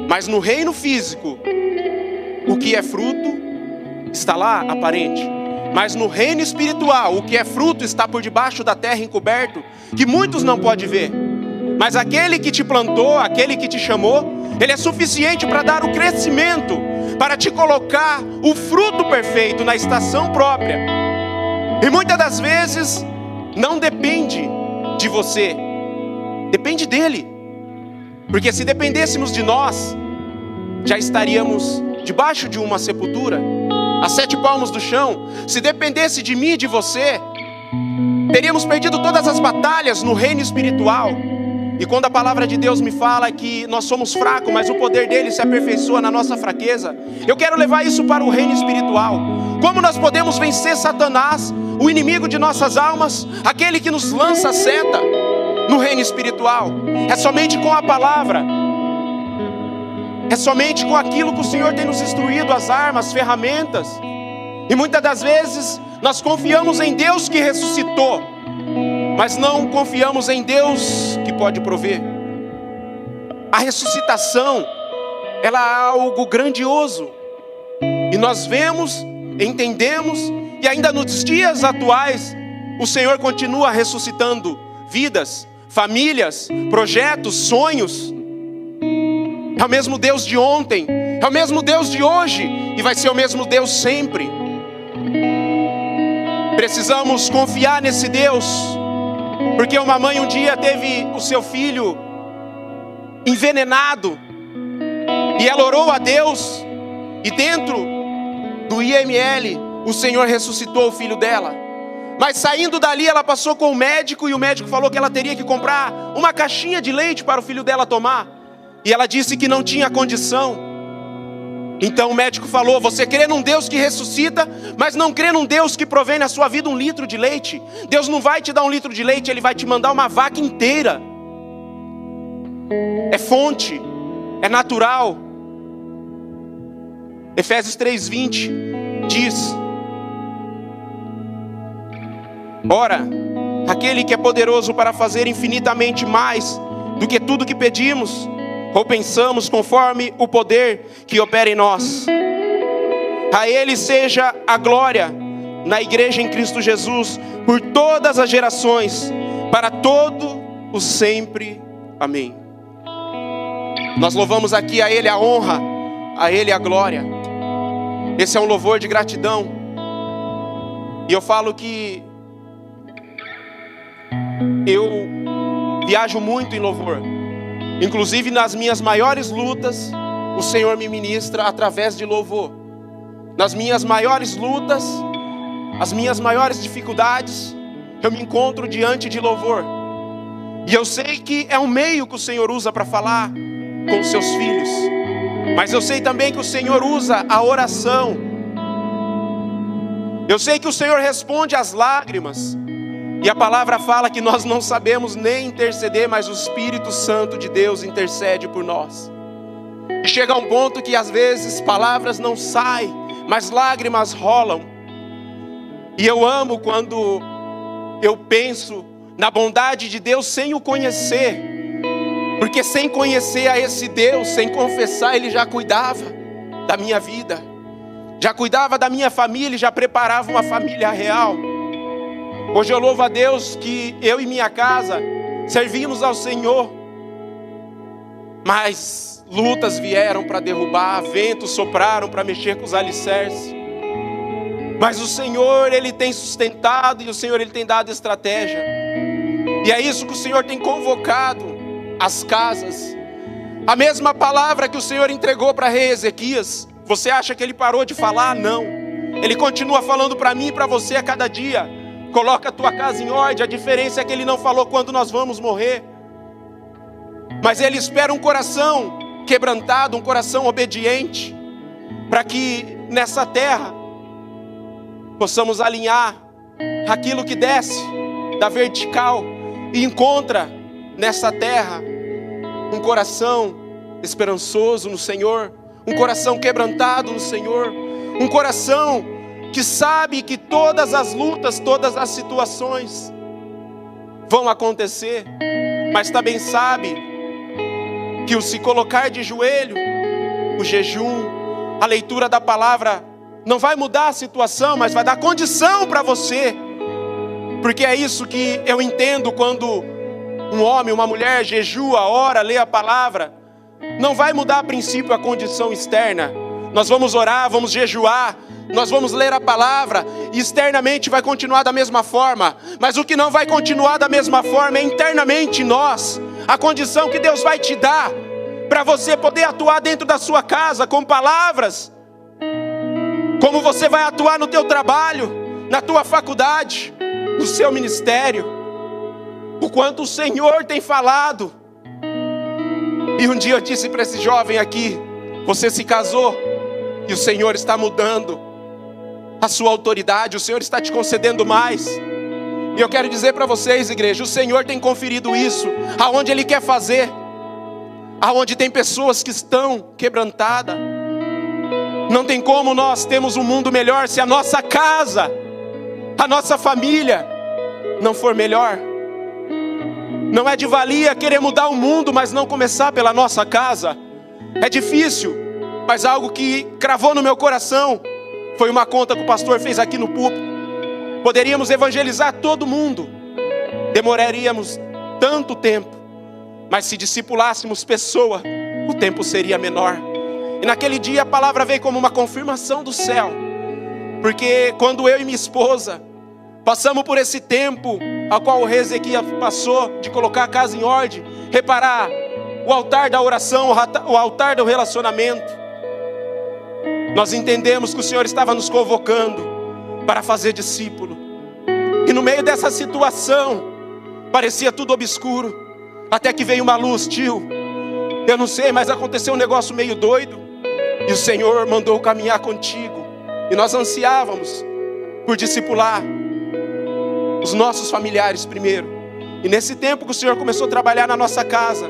Mas no reino físico, o que é fruto está lá, aparente. Mas no reino espiritual, o que é fruto está por debaixo da terra encoberto, que muitos não podem ver. Mas aquele que te plantou, aquele que te chamou, ele é suficiente para dar o crescimento, para te colocar o fruto perfeito na estação própria. E muitas das vezes não depende de você, depende dele. Porque se dependêssemos de nós, já estaríamos debaixo de uma sepultura, a 7 palmos do chão. Se dependesse de mim e de você, teríamos perdido todas as batalhas no reino espiritual. E quando a palavra de Deus me fala que nós somos fracos, mas o poder dele se aperfeiçoa na nossa fraqueza, eu quero levar isso para o reino espiritual. Como nós podemos vencer Satanás, o inimigo de nossas almas, aquele que nos lança a seta no reino espiritual? É somente com a palavra, é somente com aquilo que o Senhor tem nos instruído, as armas, as ferramentas. E muitas das vezes nós confiamos em Deus que ressuscitou, mas não confiamos em Deus que pode prover. A ressuscitação, ela é algo grandioso. E nós vemos, entendemos, e ainda nos dias atuais, o Senhor continua ressuscitando vidas, famílias, projetos, sonhos. É o mesmo Deus de ontem, é o mesmo Deus de hoje, e vai ser o mesmo Deus sempre. Precisamos confiar nesse Deus, porque uma mãe um dia teve o seu filho envenenado, e ela orou a Deus, e dentro do IML, o Senhor ressuscitou o filho dela. Mas saindo dali, ela passou com o médico, e o médico falou que ela teria que comprar uma caixinha de leite para o filho dela tomar. E ela disse que não tinha condição. Então o médico falou: você crê num Deus que ressuscita, mas não crê num Deus que provém na sua vida 1 litro de leite. Deus não vai te dar 1 litro de leite, Ele vai te mandar uma vaca inteira. É fonte, é natural. Efésios 3:20 diz: ora, aquele que é poderoso para fazer infinitamente mais do que tudo que pedimos ou pensamos, conforme o poder que opera em nós. A Ele seja a glória na igreja em Cristo Jesus, por todas as gerações, para todo o sempre. Amém. Nós louvamos aqui a Ele a honra, a Ele a glória. Esse é um louvor de gratidão. E eu falo que eu viajo muito em louvor. Inclusive nas minhas maiores lutas, o Senhor me ministra através de louvor. Nas minhas maiores lutas, as minhas maiores dificuldades, eu me encontro diante de louvor. E eu sei que é um meio que o Senhor usa para falar com os seus filhos. Mas eu sei também que o Senhor usa a oração. Eu sei que o Senhor responde às lágrimas. E a palavra fala que nós não sabemos nem interceder, mas o Espírito Santo de Deus intercede por nós. E chega um ponto que às vezes palavras não saem, mas lágrimas rolam. E eu amo quando eu penso na bondade de Deus sem o conhecer. Porque sem conhecer a esse Deus, sem confessar, Ele já cuidava da minha vida, já cuidava da minha família, já preparava uma família real. Hoje eu louvo a Deus que eu e minha casa servimos ao Senhor, mas lutas vieram para derrubar, ventos sopraram para mexer com os alicerces. Mas o Senhor, Ele tem sustentado, e o Senhor, Ele tem dado estratégia. E é isso que o Senhor tem convocado as casas. A mesma palavra que o Senhor entregou para rei Ezequias. Você acha que Ele parou de falar? Não. Ele continua falando para mim e para você a cada dia. Coloca a tua casa em ordem. A diferença é que Ele não falou quando nós vamos morrer, mas Ele espera um coração quebrantado, um coração obediente, para que nessa terra possamos alinhar aquilo que desce da vertical e encontra nessa terra um coração esperançoso no Senhor, um coração quebrantado no Senhor, um coração que sabe que todas as lutas, todas as situações vão acontecer, mas também sabe que o se colocar de joelho, o jejum, a leitura da palavra não vai mudar a situação, mas vai dar condição para você. Porque é isso que eu entendo quando um homem, uma mulher jejua, ora, lê a palavra. Não vai mudar a princípio a condição externa. Nós vamos orar, vamos jejuar, nós vamos ler a palavra, e externamente vai continuar da mesma forma. Mas o que não vai continuar da mesma forma é internamente nós. a condição que Deus vai te dar para você poder atuar dentro da sua casa com palavras, como você vai atuar no teu trabalho, na tua faculdade, no seu ministério, o quanto o Senhor tem falado. E um dia eu disse para esse jovem aqui: você se casou e o Senhor está mudando a sua autoridade, o Senhor está te concedendo mais. E eu quero dizer para vocês, igreja, o Senhor tem conferido isso aonde Ele quer fazer, aonde tem pessoas que estão quebrantadas. Não tem como nós termos um mundo melhor se a nossa casa, a nossa família não for melhor. Não é de valia querer mudar o mundo, mas não começar pela nossa casa. É difícil, mas algo que cravou no meu coração foi uma conta que o pastor fez aqui no púlpito. Poderíamos evangelizar todo mundo, demoraríamos tanto tempo, mas se discipulássemos pessoa, o tempo seria menor. E naquele dia a palavra veio como uma confirmação do céu, porque quando eu e minha esposa passamos por esse tempo ao qual o rei Ezequias passou, de colocar a casa em ordem, reparar o altar da oração, o altar do relacionamento, nós entendemos que o Senhor estava nos convocando para fazer discípulo. E no meio dessa situação, parecia tudo obscuro, até que veio uma luz. Tio, eu não sei, mas aconteceu um negócio meio doido, e o Senhor mandou caminhar contigo. E nós ansiávamos por discipular os nossos familiares primeiro. E nesse tempo que o Senhor começou a trabalhar na nossa casa,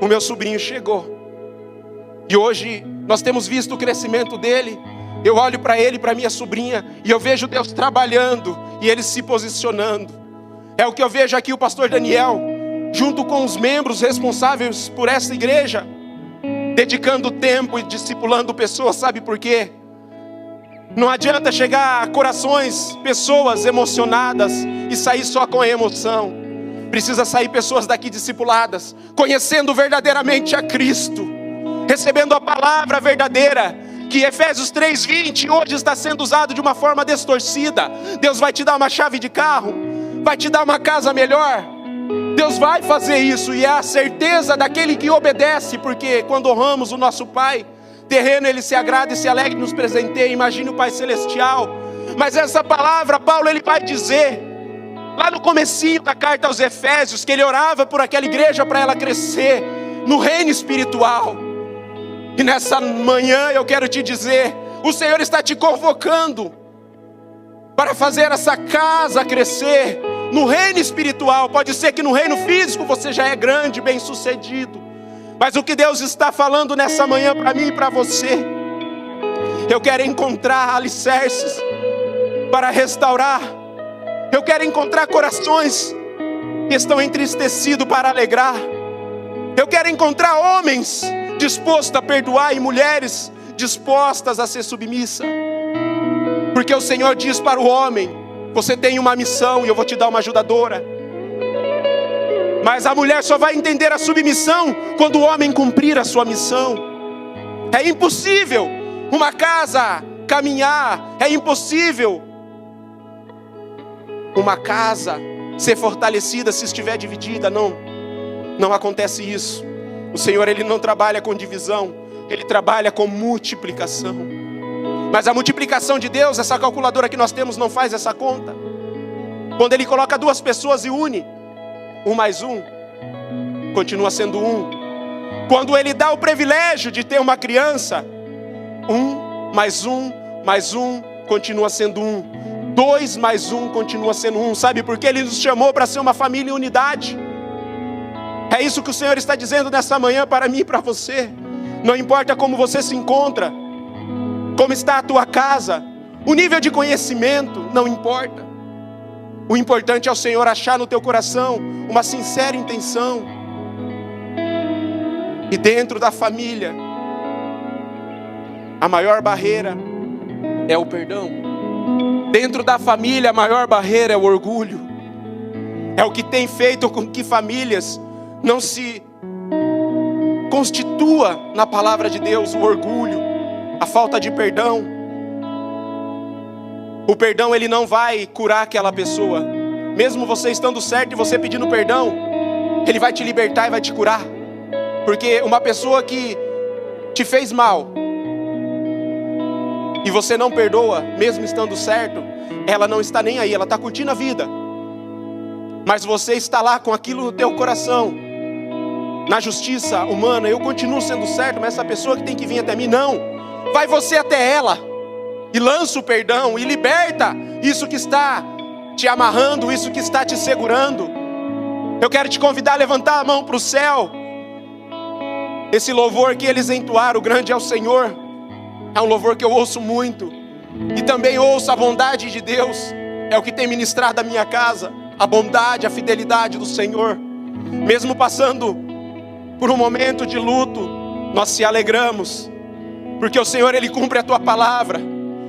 o meu sobrinho chegou. E hoje nós temos visto o crescimento dele. Eu olho para ele, para minha sobrinha, e eu vejo Deus trabalhando e ele se posicionando. É o que eu vejo aqui o pastor Daniel, junto com os membros responsáveis por essa igreja, dedicando tempo e discipulando pessoas. Sabe por quê? Não adianta chegar a corações, pessoas emocionadas e sair só com a emoção. Precisa sair pessoas daqui discipuladas, conhecendo verdadeiramente a Cristo, recebendo a palavra verdadeira, que Efésios 3:20 hoje está sendo usado de uma forma distorcida. Deus vai te dar uma chave de carro, vai te dar uma casa melhor. Deus vai fazer isso, e é a certeza daquele que obedece, porque quando honramos o nosso Pai terreno, Ele se agrada e se alegra e nos presenteia. Imagine o Pai Celestial. Mas essa palavra, Paulo, ele vai dizer, lá no comecinho da carta aos Efésios, que ele orava por aquela igreja para ela crescer no reino espiritual. E nessa manhã eu quero te dizer, o Senhor está te convocando para fazer essa casa crescer no reino espiritual. Pode ser que no reino físico você já é grande, bem sucedido, mas o que Deus está falando nessa manhã para mim e para você, eu quero encontrar alicerces para restaurar. Eu quero encontrar corações que estão entristecidos para alegrar. Eu quero encontrar homens dispostos a perdoar e mulheres dispostas a ser submissa. Porque o Senhor diz para o homem: você tem uma missão e eu vou te dar uma ajudadora. Mas a mulher só vai entender a submissão quando o homem cumprir a sua missão. É impossível uma casa caminhar, é impossível uma casa ser fortalecida se estiver dividida. Não acontece isso. O Senhor, Ele não trabalha com divisão, Ele trabalha com multiplicação. Mas a multiplicação de Deus, essa calculadora que nós temos não faz essa conta. Quando Ele coloca duas pessoas e une, 1 mais 1 continua sendo 1. Quando Ele dá o privilégio de ter uma criança, 1 mais 1 mais 1 continua sendo 1. 2 mais 1 continua sendo 1. Sabe por quê? Ele nos chamou para ser uma família em unidade. É isso que o Senhor está dizendo nessa manhã para mim e para você. Não importa como você se encontra, como está a tua casa, o nível de conhecimento, não importa. O importante é o Senhor achar no teu coração uma sincera intenção. E dentro da família, a maior barreira é o perdão. Dentro da família, a maior barreira é o orgulho. É o que tem feito com que famílias não se constitua na palavra de Deus. O orgulho, a falta de perdão. O perdão, ele não vai curar aquela pessoa. Mesmo você estando certo e você pedindo perdão, Ele vai te libertar e vai te curar. Porque uma pessoa que te fez mal e você não perdoa, mesmo estando certo, ela não está nem aí, ela está curtindo a vida. Mas você está lá com aquilo no teu coração. Na justiça humana, eu continuo sendo certo, mas essa pessoa que tem que vir até mim, não. Vai você até ela e lança o perdão e liberta isso que está te amarrando, isso que está te segurando. Eu quero te convidar a levantar a mão para o céu. Esse louvor que eles entoaram, o grande é o Senhor, é um louvor que eu ouço muito. E também ouço a bondade de Deus, é o que tem ministrado a minha casa. A bondade, a fidelidade do Senhor. Mesmo passando por um momento de luto, nós se alegramos, porque o Senhor, Ele cumpre a tua palavra.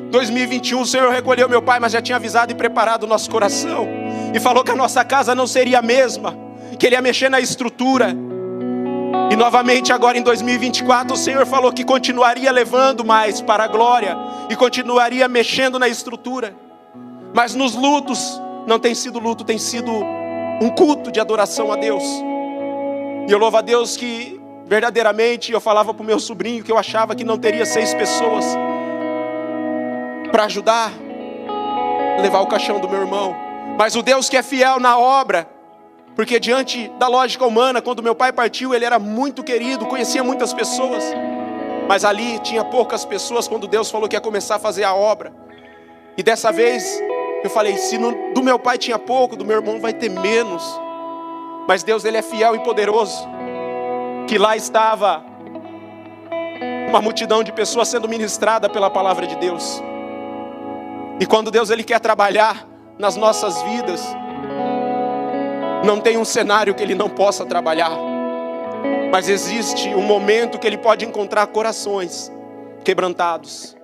2021 o Senhor recolheu meu pai, mas já tinha avisado e preparado o nosso coração, e falou que a nossa casa não seria a mesma, que Ele ia mexer na estrutura. E novamente agora em 2024 o Senhor falou que continuaria levando mais para a glória, e continuaria mexendo na estrutura. Mas nos lutos, não tem sido luto, tem sido um culto de adoração a Deus. E eu louvo a Deus que verdadeiramente eu falava para o meu sobrinho que eu achava que não teria 6 pessoas para ajudar a levar o caixão do meu irmão. Mas o Deus que é fiel na obra, porque diante da lógica humana, quando meu pai partiu, ele era muito querido, conhecia muitas pessoas, mas ali tinha poucas pessoas quando Deus falou que ia começar a fazer a obra. E dessa vez eu falei, se do meu pai tinha pouco, do meu irmão vai ter menos. Mas Deus, Ele é fiel e poderoso, que lá estava uma multidão de pessoas sendo ministrada pela palavra de Deus. E quando Deus, Ele quer trabalhar nas nossas vidas, não tem um cenário que Ele não possa trabalhar, mas existe um momento que Ele pode encontrar corações quebrantados.